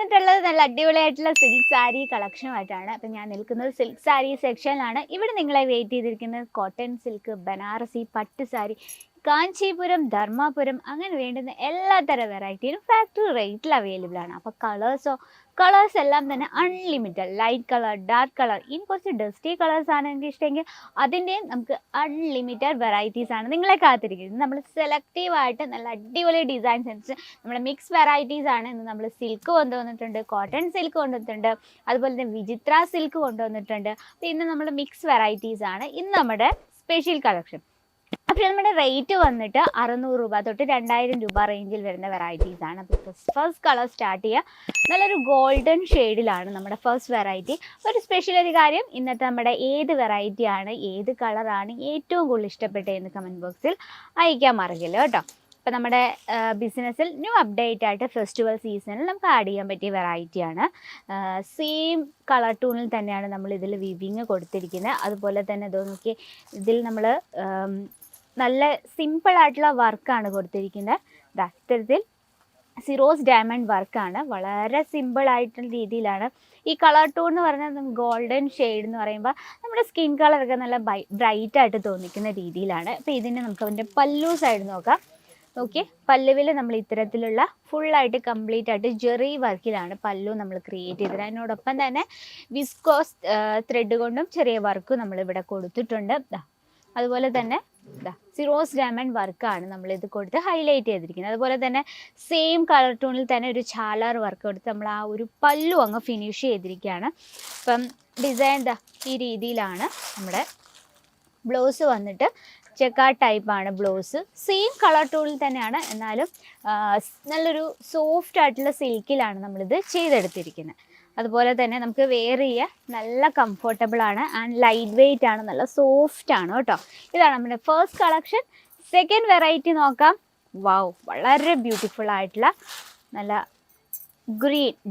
വന്നിട്ടുള്ളത് നല്ല അടിപൊളിയായിട്ടുള്ള സിൽക്ക് സാരി കളക്ഷനുമായിട്ടാണ്. അപ്പം ഞാൻ നിൽക്കുന്നത് സിൽക്ക് സാരി സെക്ഷനിലാണ്. ഇവിടെ നിങ്ങളെ വെയിറ്റ് ചെയ്തിരിക്കുന്നത് കോട്ടൺ സിൽക്ക്, ബനാറസി, പട്ട് സാരി, കാഞ്ചീപുരം, ധർമാപുരം അങ്ങനെ വേണ്ടുന്ന എല്ലാത്തരം വെറൈറ്റിയും ഫാക്ടറി റേറ്റിൽ അവൈലബിൾ ആണ്. അപ്പോൾ കളേഴ്സ് എല്ലാം തന്നെ unlimited, light colour, dark colour, ഇനി കുറച്ച് ഡസ്റ്റി കളേഴ്സ് ആണ് എനിക്ക് ഇഷ്ടമെങ്കിൽ അതിൻ്റെയും നമുക്ക് അൺലിമിറ്റഡ് വെറൈറ്റീസ് ആണ് നിങ്ങളെ കാത്തിരിക്കുന്നത്. നമ്മൾ സെലക്റ്റീവായിട്ട് നല്ല അടിപൊളി ഡിസൈൻ സെൻസ് നമ്മുടെ മിക്സ് വെറൈറ്റീസ് ആണ്. ഇന്ന് നമ്മൾ സിൽക്ക് കൊണ്ടുവന്നിട്ടുണ്ട്, കോട്ടൺ സിൽക്ക് കൊണ്ടുവന്നിട്ടുണ്ട്, അതുപോലെ തന്നെ വിചിത്ര സിൽക്ക് കൊണ്ടുവന്നിട്ടുണ്ട്. അപ്പോൾ ഇന്ന് നമ്മൾ മിക്സ് വെറൈറ്റീസ് ആണ് ഇന്ന് നമ്മുടെ സ്പെഷ്യൽ കളക്ഷൻ. അപ്പോൾ നമ്മുടെ റേറ്റ് വന്നിട്ട് 600 രൂപ തൊട്ട് 2000 രൂപ റേഞ്ചിൽ വരുന്ന വെറൈറ്റീസ് ആണ്. അപ്പോൾ ഫസ്റ്റ് കളർ സ്റ്റാർട്ട് ചെയ്യുക. നല്ലൊരു ഗോൾഡൻ ഷെയ്ഡിലാണ് നമ്മുടെ ഫസ്റ്റ് വെറൈറ്റി. ഒരു സ്പെഷ്യൽ ഒരു കാര്യം, ഇന്നത്തെ നമ്മുടെ ഏത് വെറൈറ്റി ആണ്, ഏത് കളറാണ് ഏറ്റവും കൂടുതൽ ഇഷ്ടപ്പെട്ടതെന്ന് കമൻറ്റ് ബോക്സിൽ അയക്കാൻ മറക്കില്ല കേട്ടോ. അപ്പോൾ നമ്മുടെ ബിസിനസ്സിൽ ന്യൂ അപ്ഡേറ്റ് ആയിട്ട് ഫെസ്റ്റിവൽ സീസണിൽ നമുക്ക് ആഡ് ചെയ്യാൻ പറ്റിയ വെറൈറ്റിയാണ്. സെയിം കളർ ടൂണിൽ തന്നെയാണ് നമ്മൾ ഇതിൽ വീവിങ് കൊടുത്തിരിക്കുന്നത്. അതുപോലെ തന്നെ ഇത് നോക്കി, ഇതിൽ നമ്മൾ നല്ല സിമ്പിളായിട്ടുള്ള വർക്കാണ് കൊടുത്തിരിക്കുന്നത്. ഇത്തരത്തിൽ സിറോസ് ഡയമണ്ട് വർക്കാണ്, വളരെ സിമ്പിളായിട്ടുള്ള രീതിയിലാണ്. ഈ കളർ ടൂൺ എന്ന് പറഞ്ഞാൽ ഗോൾഡൻ ഷെയ്ഡ് എന്ന് പറയുമ്പോൾ നമ്മുടെ സ്കിൻ കളറൊക്കെ നല്ല ബ്രൈറ്റായിട്ട് തോന്നിക്കുന്ന രീതിയിലാണ്. അപ്പോൾ ഇതിന് നമുക്ക് അതിൻ്റെ പല്ലു സൈഡ് നോക്കാം. ഓക്കെ, പല്ലുവിൽ നമ്മൾ ഇത്തരത്തിലുള്ള ഫുള്ളായിട്ട് കംപ്ലീറ്റ് ആയിട്ട് ജെറി വർക്കിലാണ് പല്ലു നമ്മൾ ക്രിയേറ്റ് ചെയ്തത്. അതിനോടൊപ്പം തന്നെ വിസ്കോസ് ത്രെഡ് കൊണ്ടും ചെറിയ വർക്കും നമ്മളിവിടെ കൊടുത്തിട്ടുണ്ട്. അതുപോലെ തന്നെ സിറോസ് ഡയമണ്ട് വർക്കാണ് നമ്മളിത് കൊടുത്ത് ഹൈലൈറ്റ് ചെയ്തിരിക്കുന്നത്. അതുപോലെ തന്നെ സെയിം കളർ ടൂണിൽ തന്നെ ഒരു ചാലാർ വർക്ക് കൊടുത്ത് നമ്മൾ ആ ഒരു പല്ലു അങ്ങ് ഫിനിഷ് ചെയ്തിരിക്കുകയാണ്. അപ്പം ഡിസൈൻ ഈ രീതിയിലാണ്. നമ്മുടെ ബ്ലൗസ് വന്നിട്ട് ചെക്കാ ടൈപ്പാണ് ബ്ലൗസ്. സെയിം കളർ ടൂണിൽ തന്നെയാണ്, എന്നാലും നല്ലൊരു സോഫ്റ്റ് ആയിട്ടുള്ള സിൽക്കിലാണ് നമ്മളിത് ചെയ്തെടുത്തിരിക്കുന്നത്. അതുപോലെ തന്നെ നമുക്ക് വെയർ ചെയ്യാൻ നല്ല കംഫർട്ടബിളാണ് ആൻഡ് ലൈറ്റ് വെയ്റ്റ് ആണ്, നല്ല സോഫ്റ്റ് ആണ് കേട്ടോ. ഇതാണ് നമ്മുടെ ഫസ്റ്റ് കളക്ഷൻ. സെക്കൻഡ് വെറൈറ്റി നോക്കാം. വാവ്, വളരെ ബ്യൂട്ടിഫുൾ ആയിട്ടുള്ള നല്ല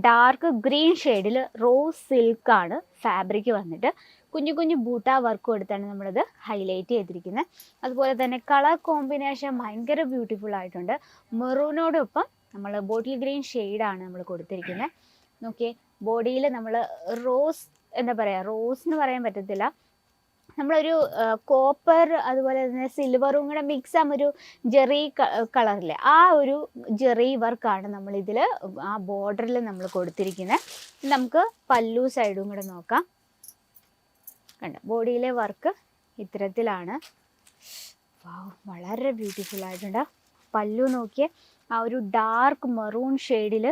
ഡാർക്ക് ഗ്രീൻ ഷെയ്ഡിൽ റോസ് സിൽക്കാണ് ഫാബ്രിക് വന്നിട്ട്. കുഞ്ഞു കുഞ്ഞു ബൂട്ട വർക്ക് കൊടുത്താണ് നമ്മളിത് ഹൈലൈറ്റ് ചെയ്തിരിക്കുന്നത്. അതുപോലെ തന്നെ കളർ കോമ്പിനേഷൻ ഭയങ്കര ബ്യൂട്ടിഫുൾ ആയിട്ടുണ്ട്. മെറൂനോടൊപ്പം നമ്മൾ ബോട്ടിൽ ഗ്രീൻ ഷെയ്ഡാണ് നമ്മൾ കൊടുത്തിരിക്കുന്നത്. നോക്കിയേ, ബോഡിയിൽ നമ്മൾ റോസ് എന്താ പറയുക, റോസ് എന്ന് പറയാൻ പറ്റത്തില്ല, നമ്മളൊരു കോപ്പർ അതുപോലെ തന്നെ സിൽവറും കൂടെ മിക്സ് ആകുമ്പോൾ ഒരു ജെറി കളറില്ലേ, ആ ഒരു ജെറി വർക്കാണ് നമ്മളിതിൽ ആ ബോർഡറിൽ നമ്മൾ കൊടുത്തിരിക്കുന്നത്. നമുക്ക് പല്ലു സൈഡും കൂടെ നോക്കാം. കണ്ട, ബോഡിയിലെ വർക്ക് ഇത്തരത്തിലാണ്. വളരെ ബ്യൂട്ടിഫുൾ ആയിട്ടുണ്ട്. പല്ലു നോക്കിയേ, ആ ഒരു ഡാർക്ക് മെറൂൺ ഷെയ്ഡിൽ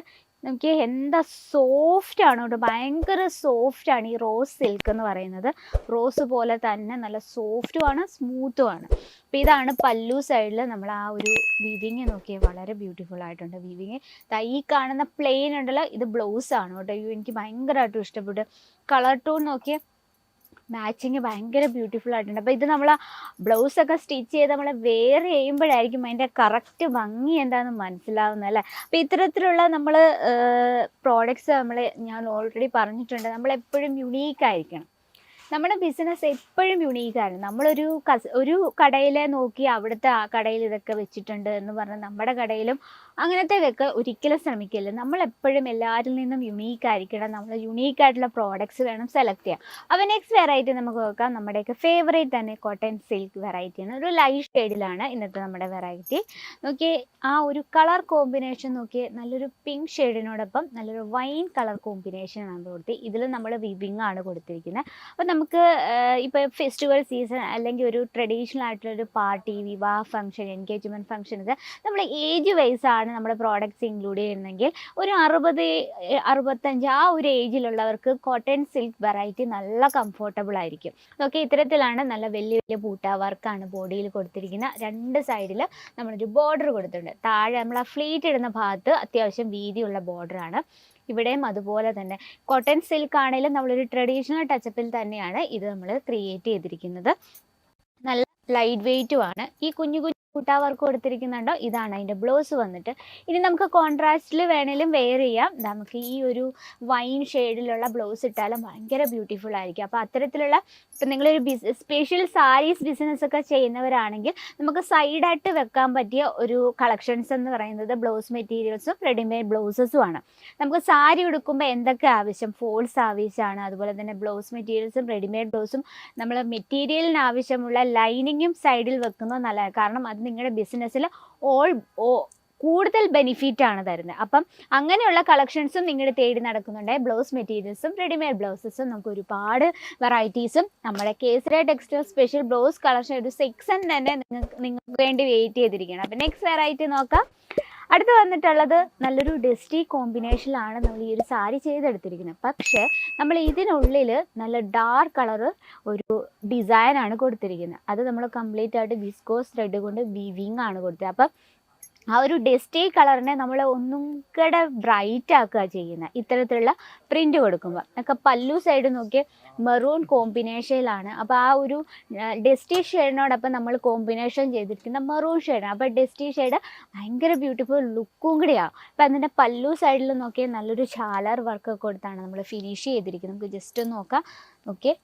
നമുക്ക് എന്താ സോഫ്റ്റ് ആണ് കേട്ടോ, ഭയങ്കര സോഫ്റ്റാണ് ഈ റോസ് സിൽക്ക് എന്ന് പറയുന്നത്. റോസ് പോലെ തന്നെ നല്ല സോഫ്റ്റുമാണ്, സ്മൂത്തുമാണ്. അപ്പോൾ ഇതാണ് പല്ലു സൈഡിൽ നമ്മൾ ആ ഒരു വീവിങ് നോക്കിയേ, വളരെ ബ്യൂട്ടിഫുൾ ആയിട്ടുണ്ട് വീവിങ്. ഈ കാണുന്ന പ്ലെയിൻ ഉണ്ടല്ലോ, ഇത് ബ്ലൗസ് ആണ് കേട്ടോ. എനിക്ക് ഭയങ്കരമായിട്ടും ഇഷ്ടപ്പെട്ടു. കളർ ടൂൺ നോക്കിയേ, മാച്ചിങ് ഭയങ്കര ബ്യൂട്ടിഫുൾ ആയിട്ടുണ്ട്. അപ്പോൾ ഇത് നമ്മൾ ബ്ലൗസൊക്കെ സ്റ്റിച്ച് ചെയ്ത് നമ്മൾ വെയർ ചെയ്യുമ്പോഴായിരിക്കും അതിൻ്റെ കറക്റ്റ് ഭംഗി എന്താണെന്ന് മനസ്സിലാവുന്നത് അല്ലേ. അപ്പോൾ ഇത്തരത്തിലുള്ള നമ്മൾ പ്രോഡക്റ്റ്സ് ഞാൻ ഓൾറെഡി പറഞ്ഞിട്ടുണ്ട്, നമ്മളെപ്പോഴും യുണീക്കായിരിക്കണം. നമ്മുടെ ബിസിനസ് എപ്പോഴും യുണീക്കാണ്. ഒരു കടയിലെ നോക്കി അവിടുത്തെ ആ കടയിൽ ഇതൊക്കെ വെച്ചിട്ടുണ്ട് എന്ന് പറഞ്ഞാൽ നമ്മുടെ കടയിലും അങ്ങനത്തെ വെക്കാൻ ഒരിക്കലും ശ്രമിക്കില്ല. നമ്മളെപ്പോഴും എല്ലാവരിൽ നിന്നും യുണീക്കായിരിക്കണം. നമ്മൾ യുണീക്കായിട്ടുള്ള പ്രോഡക്റ്റ്സ് വേണം സെലക്ട് ചെയ്യാം. അപ്പോൾ നെക്സ്റ്റ് വെറൈറ്റി നമുക്ക് നോക്കാം. നമ്മുടെയൊക്കെ ഫേവറേറ്റ് തന്നെ കോട്ടൺ സിൽക്ക് വെറൈറ്റിയാണ്. ഒരു ലൈറ്റ് ഷെയ്ഡിലാണ് ഇന്നത്തെ നമ്മുടെ വെറൈറ്റി. നോക്കിയേ, ആ ഒരു കളർ കോമ്പിനേഷൻ നോക്കിയേ, നല്ലൊരു പിങ്ക് ഷെയ്ഡിനോടൊപ്പം നല്ലൊരു വൈൻ കളർ കോമ്പിനേഷനാണ് കൊടുത്തി. ഇതിൽ നമ്മൾ വിവിങ് ആണ് കൊടുത്തിരിക്കുന്നത്. അപ്പോൾ നമുക്ക് ഇപ്പോൾ ഫെസ്റ്റിവൽ സീസൺ അല്ലെങ്കിൽ ഒരു ട്രഡീഷണൽ ആയിട്ടുള്ളൊരു പാർട്ടി, വിവാഹ ഫംഗ്ഷൻ, എൻഗേജ്മെൻറ്റ് ഫംഗ്ഷനൊക്കെ നമ്മൾ ഏജ് വൈസ് ആണ് നമ്മുടെ പ്രോഡക്റ്റ്സ് ഇൻക്ലൂഡ് ചെയ്യുന്നെങ്കിൽ ഒരു 60-65 ആ ഒരു ഏജിലുള്ളവർക്ക് കോട്ടൺ സിൽക്ക് വെറൈറ്റി നല്ല കംഫർട്ടബിൾ ആയിരിക്കും. ഓക്കെ, ഇത്തരത്തിലാണ് നല്ല വലിയ വലിയ ബൂട്ട വർക്കാണ് ബോഡിയിൽ കൊടുത്തിരിക്കുന്നത്. രണ്ട് സൈഡിൽ നമ്മളൊരു ബോർഡർ കൊടുത്തിട്ടുണ്ട്. താഴെ നമ്മൾ ആ ഫ്ലീറ്റ് ഇടുന്ന ഭാഗത്ത് അത്യാവശ്യം വീതിയുള്ള ബോർഡറാണ്. ഇവിടെയും അതുപോലെ തന്നെ കോട്ടൺ സിൽക്ക് ആണെങ്കിലും നമ്മളൊരു ട്രഡീഷണൽ ടച്ചപ്പിൽ തന്നെയാണ് ഇത് നമ്മൾ ക്രിയേറ്റ് ചെയ്തിരിക്കുന്നത്. നല്ല ലൈറ്റ് വെയ്റ്റുമാണ്. ഈ കുഞ്ഞു കൂട്ടാ വർക്ക് കൊടുത്തിരിക്കുന്നുണ്ടോ ഇതാണ് അതിൻ്റെ ബ്ലൗസ് വന്നിട്ട്. ഇനി നമുക്ക് കോൺട്രാസ്റ്റിൽ വേണേലും വെയർ ചെയ്യാം. നമുക്ക് ഈ ഒരു വൈൻ ഷെയ്ഡിലുള്ള ബ്ലൗസ് ഇട്ടാലും ഭയങ്കര ബ്യൂട്ടിഫുൾ ആയിരിക്കും. അപ്പോൾ അത്തരത്തിലുള്ള ഇപ്പം നിങ്ങളൊരു സ്പെഷ്യൽ സാരീസ് ബിസിനസ് ഒക്കെ ചെയ്യുന്നവരാണെങ്കിൽ നമുക്ക് സൈഡായിട്ട് വെക്കാൻ പറ്റിയ ഒരു കളക്ഷൻസ് എന്ന് പറയുന്നത് ബ്ലൗസ് മെറ്റീരിയൽസും റെഡിമെയ്ഡ് ബ്ലൗസസും ആണ്. നമുക്ക് സാരി ഉടുക്കുമ്പോൾ എന്തൊക്കെ ആവശ്യം, ഫോൾസ് ആവശ്യമാണ്, അതുപോലെ തന്നെ ബ്ലൗസ് മെറ്റീരിയൽസും റെഡിമെയ്ഡ് ബ്ലൗസും നമ്മൾ മെറ്റീരിയലിന് ആവശ്യമുള്ള ലൈനിങ്ങും സൈഡിൽ വെക്കുന്നത് നല്ലതാണ്. കാരണം അത് നിങ്ങളുടെ ബിസിനസ്സിൽ കൂടുതൽ ബെനിഫിറ്റ് ആണ് തരുന്നത്. അപ്പം അങ്ങനെയുള്ള കളക്ഷൻസും നിങ്ങൾ തേടി നടക്കുന്നുണ്ട്. ബ്ലൗസ് മെറ്റീരിയൽസും റെഡിമെയ്ഡ് ബ്ലൗസസും നമുക്ക് ഒരുപാട് വെറൈറ്റീസും നമ്മുടെ Kesari textile special blouse collection ഒരു സെക്ഷൻ തന്നെ നിങ്ങൾക്ക് വേണ്ടി വെയിറ്റ് ചെയ്തിരിക്കുകയാണ്. അപ്പം നെക്സ്റ്റ് വെറൈറ്റി നോക്കാം. അടുത്ത് വന്നിട്ടുള്ളത് നല്ലൊരു ഡസ്റ്റി കോമ്പിനേഷനിലാണ് നമ്മൾ ഈ ഒരു സാരി ചെയ്തെടുത്തിരിക്കുന്നത്. പക്ഷേ നമ്മൾ ഇതിനുള്ളിൽ നല്ല ഡാർക്ക് കളറ് ഒരു ഡിസൈനാണ് കൊടുത്തിരിക്കുന്നത്. അത് നമ്മൾ കംപ്ലീറ്റ് ആയിട്ട് വിസ്കോസ് ത്രെഡ് കൊണ്ട് വീവിങ് ആണ് കൊടുത്തത്. അപ്പം ആ ഒരു ഡസ്റ്റി കളറിനെ നമ്മൾ ഒന്നും കൂടെ ബ്രൈറ്റ് ആക്കുക ചെയ്യുന്നത് ഇത്തരത്തിലുള്ള പ്രിൻ്റ് കൊടുക്കുമ്പോൾ. ഒക്കെ പല്ലു സൈഡ് നോക്കിയ മെറൂൺ കോമ്പിനേഷനിലാണ്. അപ്പോൾ ആ ഒരു ഡസ്റ്റി ഷെയ്ഡിനോടൊപ്പം നമ്മൾ കോമ്പിനേഷൻ ചെയ്തിരിക്കുന്ന മെറൂൺ ഷെയ്ഡാണ്. അപ്പോൾ ഡസ്റ്റി ഷെയ്ഡ് ഭയങ്കര ബ്യൂട്ടിഫുൾ ലുക്കും കൂടിയാണ്. അപ്പോൾ അതിൻ്റെ പല്ലു സൈഡിൽ നോക്കിയാൽ നല്ലൊരു ഷാലർ വർക്കൊക്കെ കൊടുത്താണ് നമ്മൾ ഫിനിഷ് ചെയ്തിരിക്കുന്നത്. നമുക്ക് ജസ്റ്റ് ഒന്ന് നോക്കാം. ഓക്കെ,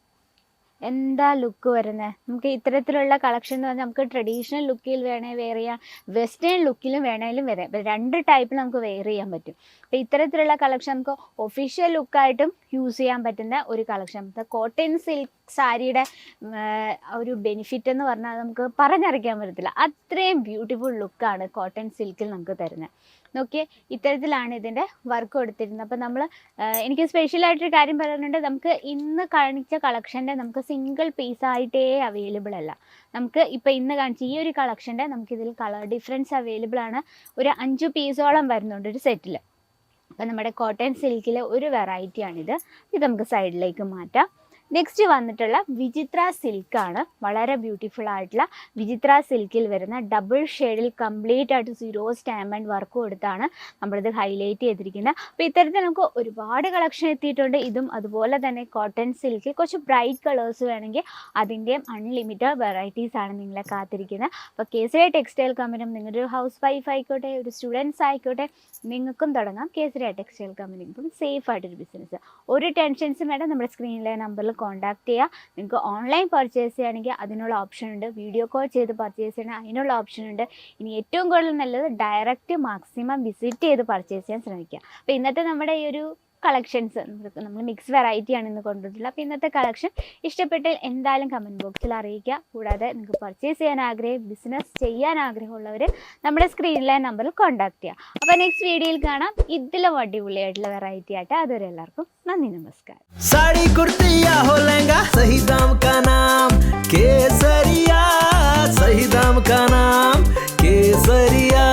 എന്താ ലുക്ക് വരുന്നത്. നമുക്ക് ഇത്തരത്തിലുള്ള കളക്ഷൻ എന്ന് പറഞ്ഞാൽ നമുക്ക് ട്രഡീഷണൽ ലുക്കിൽ വേണേൽ വെയർ ചെയ്യാം, വെസ്റ്റേൺ ലുക്കിലും വേണേലും വരാം. രണ്ട് ടൈപ്പിൽ നമുക്ക് വെയർ ചെയ്യാൻ പറ്റും. അപ്പോൾ ഇത്തരത്തിലുള്ള കളക്ഷൻ നമുക്ക് ഒഫീഷ്യൽ ലുക്കായിട്ടും യൂസ് ചെയ്യാൻ പറ്റുന്ന ഒരു കളക്ഷൻ. കോട്ടൺ സിൽക്ക് സാരിയുടെ ഒരു ബെനിഫിറ്റ് എന്ന് പറഞ്ഞാൽ നമുക്ക് പറഞ്ഞറിയിക്കാൻ പറ്റത്തില്ല. അത്രയും ബ്യൂട്ടിഫുൾ ലുക്കാണ് കോട്ടൺ സിൽക്കിൽ നമുക്ക് തരുന്നത്. നോക്കിയേ, ഇത്തരത്തിലാണ് ഇതിൻ്റെ വർക്ക് കൊടുത്തിരുന്നത്. അപ്പോൾ നമ്മൾ എനിക്ക് സ്പെഷ്യലായിട്ടൊരു കാര്യം പറയാനുണ്ട്. നമുക്ക് ഇന്ന് കാണിച്ച കളക്ഷൻ്റെ നമുക്ക് സിംഗിൾ പീസായിട്ടേ അവൈലബിൾ അല്ല. നമുക്ക് ഇപ്പോൾ ഇന്ന് കാണിച്ച ഈ ഒരു കളക്ഷൻ്റെ നമുക്കിതിൽ കളർ ഡിഫറൻസ് അവൈലബിൾ ആണ്. ഒരു 5 പീസോളം വരുന്നുണ്ട് ഒരു സെറ്റിൽ. അപ്പോൾ നമ്മുടെ കോട്ടൺ സിൽക്കിലെ ഒരു വെറൈറ്റിയാണിത്. ഇത് നമുക്ക് സൈഡിലേക്ക് മാറ്റാം. നെക്സ്റ്റ് വന്നിട്ടുള്ള വിചിത്ര സിൽക്കാണ്. വളരെ ബ്യൂട്ടിഫുൾ ആയിട്ടുള്ള വിചിത്ര സിൽക്കിൽ വരുന്ന ഡബിൾ ഷെയ്ഡിൽ കംപ്ലീറ്റ് ആയിട്ട് സീറോ സ്റ്റാമ്പ് വർക്ക് കൊടുത്താണ് നമ്മളിത് ഹൈലൈറ്റ് ചെയ്തിരിക്കുന്നത്. അപ്പോൾ ഇത്തരത്തിൽ നമുക്ക് ഒരുപാട് കളക്ഷൻ എത്തിയിട്ടുണ്ട്. ഇതും അതുപോലെ തന്നെ കോട്ടൺ സിൽക്കിൽ കുറച്ച് ബ്രൈറ്റ് കളേഴ്സ് വേണമെങ്കിൽ അതിൻ്റെയും അൺലിമിറ്റഡ് വെറൈറ്റീസ് ആണ് നിങ്ങളെ കാത്തിരിക്കുന്നത്. അപ്പോൾ കേസരി ടെക്സ്റ്റൈൽ കമ്പനിയും നിങ്ങളുടെ ഒരു ഹൗസ് വൈഫ് ആയിക്കോട്ടെ, ഒരു സ്റ്റുഡൻസ് ആയിക്കോട്ടെ, നിങ്ങൾക്കും തുടങ്ങാം കേസരി ടെക്സ്റ്റൈൽ കമ്പനിക്കും സേഫ് ആയിട്ടൊരു ബിസിനസ്. ഒരു ടെൻഷൻസും വേണ്ട. നമ്മുടെ സ്ക്രീനിലെ നമ്പറിൽ കോൺടാക്ട് ചെയ്യുക. നിങ്ങൾക്ക് ഓൺലൈൻ പർച്ചേസ് ചെയ്യുകയാണെങ്കിൽ അതിനുള്ള ഓപ്ഷൻ ഉണ്ട്. വീഡിയോ കോൾ ചെയ്ത് പർച്ചേസ് ചെയ്യണമെങ്കിൽ അതിനുള്ള ഓപ്ഷൻ ഉണ്ട്. ഇനി ഏറ്റവും കൂടുതൽ നല്ലത് ഡയറക്റ്റ് മാക്സിമം വിസിറ്റ് ചെയ്ത് പർച്ചേസ് ചെയ്യാൻ ശ്രമിക്കുക. അപ്പോൾ ഇന്നത്തെ നമ്മുടെ ഈ ഒരു കളക്ഷൻസ് നമ്മൾ മിക്സ് വെറൈറ്റിയാണ് ഇന്ന് കൊണ്ടുവന്നിട്ടുള്ളത്. അപ്പോൾ ഇന്നത്തെ കളക്ഷൻ ഇഷ്ടപ്പെട്ടാൽ എന്തായാലും കമൻറ്റ് ബോക്സിൽ അറിയിക്കുക. കൂടാതെ നിങ്ങൾക്ക് പർച്ചേസ് ചെയ്യാൻ ബിസിനസ് ചെയ്യാൻ ആഗ്രഹമുള്ളവർ നമ്മുടെ സ്ക്രീനിലെ നമ്പറിൽ കോൺടാക്ട് ചെയ്യുക. അപ്പോൾ നെക്സ്റ്റ് വീഡിയോയിൽ കാണാം ഇതിലും അടിപൊളിയായിട്ടുള്ള വെറൈറ്റി ആയിട്ട്. അതുവരെ എല്ലാവർക്കും നന്ദി, നമസ്കാരം. साड़ी कुर्ती या हो लहंगा, सही दाम का नाम केसरिया, सही दाम का नाम केसरिया.